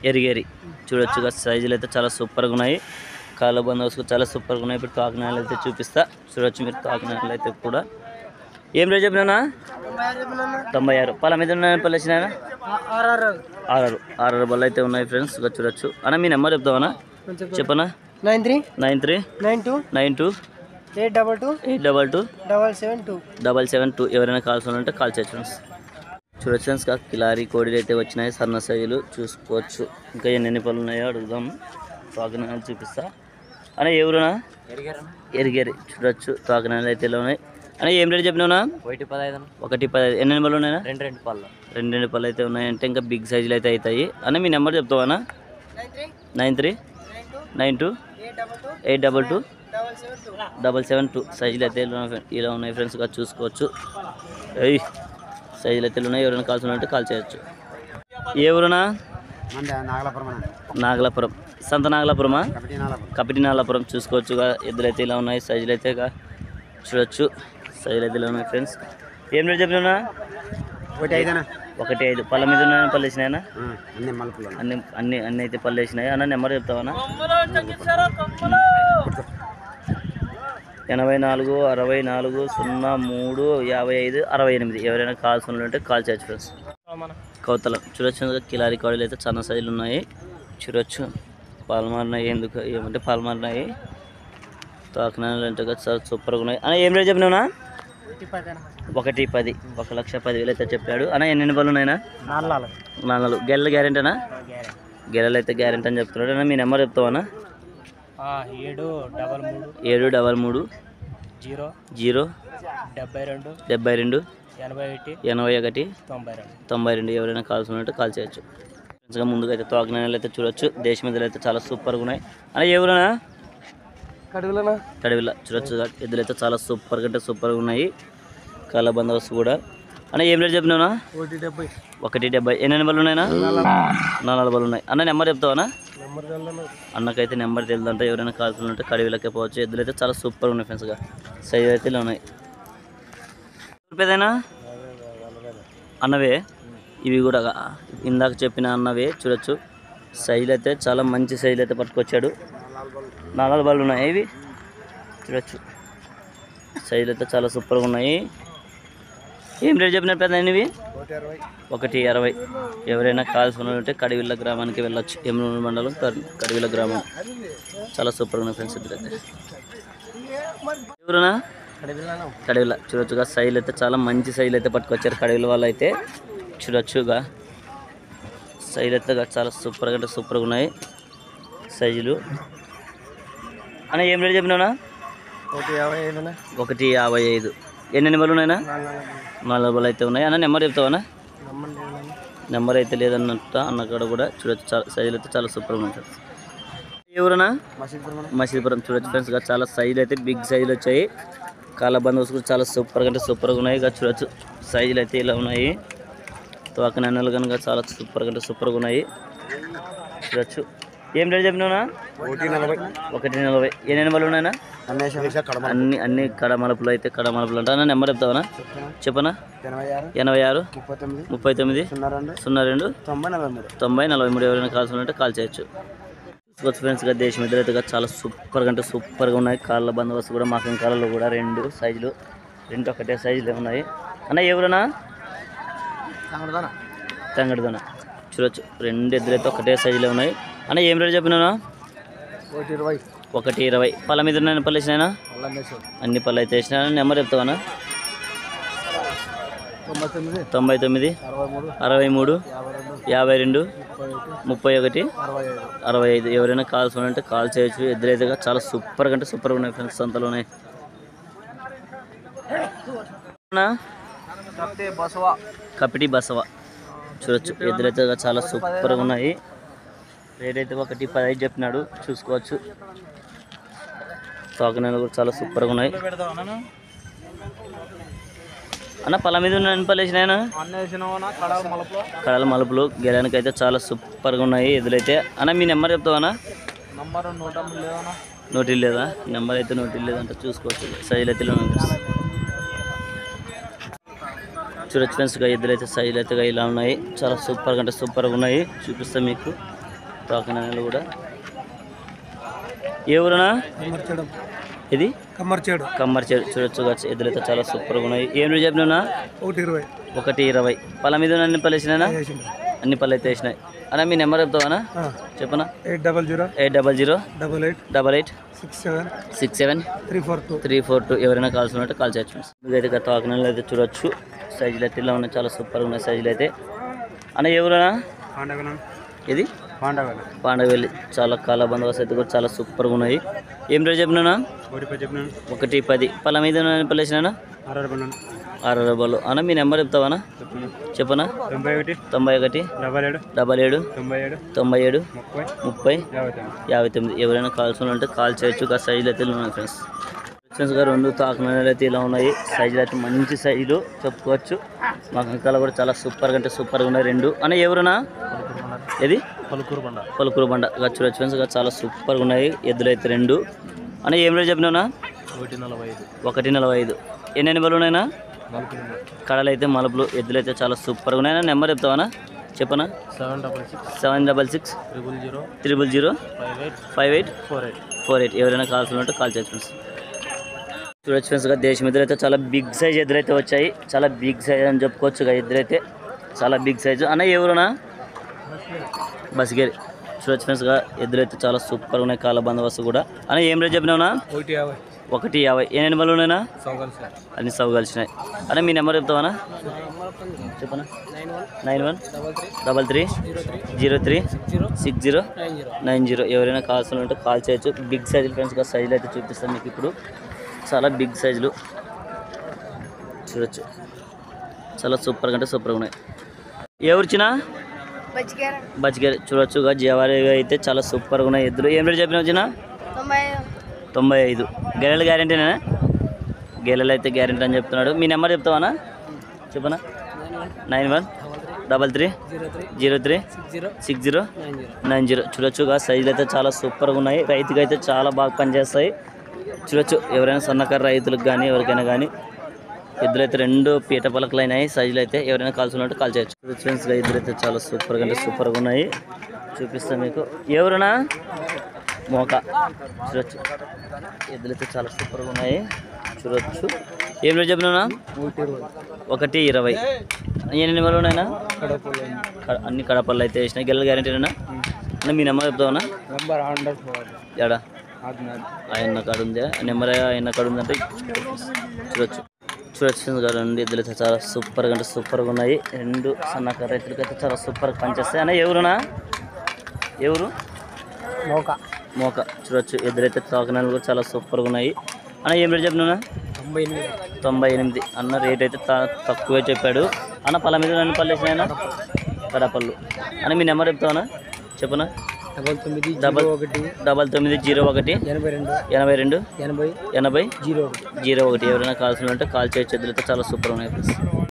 ఎరిగేరి చూడొచ్చుగా సైజులు అయితే చాలా సూపర్గా ఉన్నాయి. కాళ్ళ బందోబస్తు చాలా సూపర్గా ఉన్నాయి. ఇప్పుడు తాకినాలు అయితే చూపిస్తా చూడొచ్చు మీరు. తాకినాలు అయితే కూడా ఏం రేట్ చెప్పినా 96. పళ్ళ మీద ఉన్న పళ్ళు వచ్చినా 6 బళ్ళు అయితే ఉన్నాయి ఫ్రెండ్స్. చూడొచ్చు అన్న మీ నెంబర్ చెప్తావన్నా చెప్పనా? 939292 822 ఎవరైనా కాల్స్ ఉంటే కాల్ చేయొచ్చు ఫ్రెండ్స్. చూడొచ్చు ఫ్రెండ్స్ కిలారీ కోడిలు అయితే వచ్చినాయి సన్న సైజులు చూసుకోవచ్చు. ఇంకా ఎన్ని పళ్ళు ఉన్నాయో అడుగుదాం. తాకినాలు చూపిస్తా అన్న. ఎవరునా ఎరిగేరి చూడొచ్చు. తాకినాలు అయితే ఇలా ఉన్నాయి అన్న. ఏం రేట్ చెప్పినావునా? 115. ఎన్ని పళ్ళు ఉన్నాయా? 2 పళ్ళు అయితే ఉన్నాయంటే ఇంకా బిగ్ సైజులు అయితే అవుతాయి అన్న. మీ నెంబర్ చెప్తావా? 9392827772 సైజులు అయితే ఇలా ఉన్నాయి ఫ్రెండ్స్. చూసుకోవచ్చు సైజులు అయితే ఉన్నాయి. ఎవరైనా కాల్స్ ఉన్నట్టు కాల్ చేయొచ్చు. ఏ ఊరునా? నాగలాపురం. సంత నాగలాపురమా? కపిటి నాగలాపురం. చూసుకోవచ్చుగా ఎద్దులైతే ఇలా ఉన్నాయి. సైజులు అయితే చూడొచ్చు. సైజులు అయితే ఇలా ఉన్నాయి ఫ్రెండ్స్. ఏం రేట్ చెప్పినా? 1.5. పళ్ళ మీద ఉన్నాయని పళ్ళు వేసినాయనా? అన్ని అయితే పళ్ళు వేసినాయి అన్న. నెంబర్ చెప్తావా? 84 64 03 55 68. ఎవరైనా కాల్స్ ఉంటే కాల్ చేయొచ్చు ఫ్రెండ్స్. కౌతల చూడొచ్చు. కిలారీ కాడీలు అయితే చాలా సైజులు ఉన్నాయి. చూడొచ్చు పాల్మారినాయి. ఎందుకు ఏమంటే పాల్మారినాయి. తాకినాలు అంటే చాలా సూపర్గా ఉన్నాయి అన్న. ఏం రేట్ చెప్పినావునా? 110. 1,10,000 అయితే చెప్పాడు అన్న. ఎన్ని బళ్ళు ఉన్నాయినా? 4. గెల్ల గ్యారెంటీనా? గెలలు అయితే గ్యారెంటీ అని చెప్తున్నాడు అన్న. మీ నెంబర్ చెప్తావా? 733 0 72 81 92. ఎవరైనా కాల్స్ ఉన్నట్టు కాల్ చేయొచ్చు. ముందుగా అయితే తోకనాలు అయితే చూడొచ్చు. దేశమిద్దలు అయితే చాలా సూపర్గా ఉన్నాయి అన్న. ఎవరైనా కడివిల చూడొచ్చు. ఎద్దులు అయితే చాలా సూపర్గా అంటే సూపర్గా ఉన్నాయి. కాళ్ళ బందోబస్తు కూడా అన్న. ఏం రేట్ చెప్పినావునా? 170. ఎన్ని బళ్ళు ఉన్నాయినా? 4 బళ్ళు ఉన్నాయి అన్న. నెంబర్ చెప్తావా? అన్నకైతే నెంబర్ తెలియదంట. ఎవరైనా కాల్స్ ఉంటే కడివిలకే పోవచ్చు. ఎద్దులు అయితే చాలా సూపర్గా ఉన్నాయి ఫ్రెండ్స్గా. సైజు అయితే ఇలా ఉన్నాయి. రూపాయదైనా అన్నవే ఇవి కూడా ఇందాక చెప్పిన అన్నవే. చూడొచ్చు సైజులు అయితే చాలా మంచి సైజులు అయితే పట్టుకొచ్చాడు. 4 బళ్ళు ఉన్నాయి ఇవి. చూడొచ్చు సైజులు అయితే చాలా సూపర్గా ఉన్నాయి. ఏం రేట్ చెప్పిన పెద్ద ఇవి? 160. ఎవరైనా కాల్స్ ఉంటే కడివిల్ల గ్రామానికి వెళ్ళొచ్చు. ఎమ్నూరు మండలం కడివిల్ల గ్రామం. చాలా సూపర్గా ఉన్నాయి ఫ్రెండ్స్. ఇద్దరు అయితే ఎవరునా? కడివిల్ల చూడొచ్చుగా. సైజులు అయితే చాలా మంచి సైజులు అయితే పట్టుకొచ్చారు కడివిల్ల వాళ్ళు అయితే. చూడొచ్చుగా సైజులు అయితే చాలా సూపర్గా అంటే సూపర్గా ఉన్నాయి సైజులు అన్న. ఏం రేట్ చెప్పినావునా? 155. ఎన్ని బళ్ళు ఉన్నాయినా? 4 బళ్ళు అయితే ఉన్నాయి అన్న. నెంబర్ చెప్తావా? నెంబర్ అయితే లేదన్నట్టు అన్నకాడ కూడా. చూడొచ్చు సైజులు అయితే చాలా సూపర్గా ఉంటాయి. ఎవరన్నా? మసీదుపురం. చూడొచ్చు ఫ్రెండ్స్ చాలా సైజులు అయితే బిగ్ సైజులు వచ్చాయి. కాళ్ళ బందోబస్తు కూడా చాలా సూపర్గా అంటే సూపర్గా ఉన్నాయి. చూడొచ్చు సైజులు అయితే ఇలా ఉన్నాయి. తోకన అన్నలు కనుక చాలా సూపర్గా అంటే సూపర్గా ఉన్నాయి. చూడొచ్చు. ఏం రేట్ చెప్పినావునా? 140. ఎన్ని బళ్ళు ఉన్నాయినా? అన్ని కడమలుపులు అయితే కడమలుపులు అంట అన్న. నెంబర్ చెప్తావా? చెప్పనా? 86 39 02 90 43. ఎవరైనా కాల్స్ ఉంటే కాల్ చేయొచ్చు. ఫ్రెండ్స్ దేశం ఇద్దరు చాలా సూపర్గా అంటే సూపర్గా ఉన్నాయి. కాళ్ళ బందోబస్తు కూడా మాకం కాళ్ళలో కూడా 2 సైజులు ఒకటే సైజులో ఉన్నాయి అన్న. ఎవరన్నా? తంగడిదోన. చూడొచ్చు 2 ఎద్దులు అయితే ఒకటే సైజులో ఉన్నాయి అన్న. ఏం రేట్ చెప్పినా? 120. పళ్ళ మీద ఉన్న పళ్ళు వేసినాయినా? అన్ని పళ్ళు అయితే వేసినా. నెంబర్ చెప్తావా? 99 63 52 31 65. ఎవరైనా కాల్స్ ఉంటే కాల్ చేయొచ్చు. ఎద్దులైతే చాలా సూపర్గా అంటే సూపర్గా ఉన్నాయి ఫ్రెండ్స్. సంతలోనే కపిటి బసవ. చూడొచ్చు ఎద్దులైతే చాలా సూపర్గా ఉన్నాయి. రేట్ అయితే 115 చెప్పినాడు. చూసుకోవచ్చు. తోకనాలు కూడా చాలా సూపర్గా ఉన్నాయి అన్న. పళ్ళ మీద ఉన్న పళ్ళు వేసినాయన? కడల మలుపులు. గెలానికి అయితే చాలా సూపర్గా ఉన్నాయి ఎద్దులైతే అన్న. మీ నెంబర్ చెప్తావా? 100 లేదా? నెంబర్ అయితే 100 లేదంటే చూసుకోవచ్చు. సైజులు అయితే చూడొచ్చు ఫ్రెండ్స్ ఎద్దులు అయితే సైజులు అయితే ఇలా ఉన్నాయి. చాలా సూపర్గా అంటే సూపర్గా ఉన్నాయి. చూపిస్తాం మీకు తాకనాలు కూడా. ఏ ఊరనా ఇది? కమ్మర్చేడు. చూడొచ్చు ఎద్దులు అయితే చాలా సూపర్గా ఉన్నాయి. ఏం రోజు చెప్పినా? 1:20. పళ్ళ మీద అన్ని పళ్ళు వేసినా? అన్ని పళ్ళు అయితే వేసినాయి అన్న. మీ నెంబర్ చెప్తావా? చెప్పనా? 800-888-67-342. ఎవరైనా కాల్సి ఉన్నట్టు కాల్ చేయొచ్చు. ఇదైతే గత ఆకనాలు అయితే చూడొచ్చు. సైజులు అయితే ఇలా ఉన్నాయి. చాలా సూపర్గా ఉన్నాయి సైజులు అయితే. అన్న ఎవరైనా ఇది పాండవెల్లి. చాలా కాల బందోబస్తు అయితే కూడా చాలా సూపర్గా ఉన్నాయి. ఏం రేట్ చెప్పినా? 1:10. పళ్ళ మీద పళ్ళు వేసినా? 60 రూపాయలు అన్న. మీ నెంబర్ చెప్తావా? చెప్పనా? 91-77-97-30-59. ఎవరైనా కాల్స్ ఉంటే కాల్ చేయొచ్చు. సైజులు అయితే ఉన్నాయి ఫ్రెండ్స్. ఫ్రెండ్స్ గారు 2 తాకనాలు అయితే ఇలా ఉన్నాయి. సైజులు అయితే మంచి సైజులు చెప్పుకోవచ్చు. మా కంకాలు కూడా చాలా సూపర్గా అంటే సూపర్గా ఉన్నాయి 2. అన్న ఎవరునా? ఇది పలుకూరు బండ. చూడొచ్చు ఫ్రెండ్స్ చాలా సూపర్గా ఉన్నాయి ఎద్దులు అయితే 2. అన్న ఏం రేట్ చెప్పినా? 1:45. ఎన్ని బలు ఉన్నాయినా? కడలు అయితే మలుపులు. ఎద్దులు అయితే చాలా సూపర్గా ఉన్నాయి. నెంబర్ చెప్తావా? చెప్పనా? 766-000-5848. ఎవరైనా కాల్స్ ఉన్నట్టు కాల్ చేయొచ్చు ఫ్రెండ్స్. చూడొచ్చు ఫ్రెండ్స్ దేశం ఎద్దులు అయితే చాలా బిగ్ సైజ్ ఎద్దులు అయితే వచ్చాయి. చాలా బిగ్ సైజ్ అని చెప్పుకోవచ్చు. ఎద్దులు అయితే చాలా బిగ్ సైజు. అన్న ఎవరునా? బస్గేరి. చూడొచ్చు ఫ్రెండ్స్ ఎద్దులు అయితే చాలా సూపర్గా ఉన్నాయి. కాల బందోబస్తు కూడా. అన్న ఏం రేట్ చెప్పినావునా? 1:50. ఎన్ని బళ్ళు ఉన్నాయినా? అన్ని సవ్ కలిసినాయి. అన్న మీ నెంబర్ చెప్తావా? చెప్పనా? 91-33-03-60-90. ఎవరైనా కాల్స్ ఉంటే కాల్ చేయొచ్చు. బిగ్ సైజులు ఫ్రెండ్స్ సైజులు అయితే చూపిస్తాను మీకు ఇప్పుడు. చాలా బిగ్ సైజులు చూడొచ్చు. చాలా సూపర్గా అంటే సూపర్గా ఉన్నాయి. ఎవరిచ్చినా? బజ్గేరి. చూడొచ్చు జవారి అయితే చాలా సూపర్గా ఉన్నాయి ఎద్దులు. ఏం రేట్ చెప్పిన వచ్చినా? 95. గెలలు గ్యారెంటీనా? గెలలు అయితే గ్యారెంటీ అని చెప్తున్నాడు. మీ నెంబర్ చెప్తావా? చెప్పనా? 91-33-03-60-90. చూడొచ్చు సైజులు అయితే చాలా సూపర్గా ఉన్నాయి. రైతుకి అయితే చాలా బాగా పనిచేస్తాయి. చూడొచ్చు ఎవరైనా సన్నకారు రైతులకు కానీ ఎవరికైనా కానీ ఎద్దులు అయితే 2 పీట పలకలు అయినాయి. సైజులు అయితే ఎవరైనా కాల్సి ఉన్నట్టు కాల్ చేయొచ్చు. ఫ్రెండ్స్ ఎద్దులు అయితే చాలా సూపర్గా అంటే సూపర్గా ఉన్నాయి. చూపిస్తాను మీకు. ఎవరునా? మోక. చూడొచ్చు ఎద్దులు అయితే చాలా సూపర్గా ఉన్నాయి. చూడొచ్చు. ఏం రేట్ చెప్పినా? 1:20. ఎన్ని నెంబర్లు ఉన్నాయినా? అన్ని కడపళ్ళు అయితే వేసినాయి. గెల గ్యారెంటీనా? మీ నెంబర్ చెప్తావా? ఎడా ఆయన కాడ ఉందా? నెంబర్ ఆయన కాడ ఉందంటే చూడొచ్చు. గారు 2 ఎద్దులు అయితే చాలా సూపర్గా అంటే సూపర్గా ఉన్నాయి. 2 సన్నకారు రైతులకి అయితే చాలా సూపర్గా పనిచేస్తాయి. అన్న ఎవరునా? ఎవరు? మోక. చూడొచ్చు ఎద్దులు అయితే తాకనాలు కూడా చాలా సూపర్గా ఉన్నాయి. అన్న ఏం రేట్ చెప్పినా? 98. అన్న రేట్ అయితే తక్కువే చెప్పాడు. అన్న పళ్ళ మీద నన్ను పళ్ళు వేసినాయన కడపళ్ళు. అన్న మీ నెంబర్ చెప్తావా? చెప్పనా? 99-01-82-80-01. ఎవరైనా కాల్సి ఉంటే కాల్ చేయొచ్చు. ఎద్దులు అయితే చాలా సూపర్ ఉన్నాయి.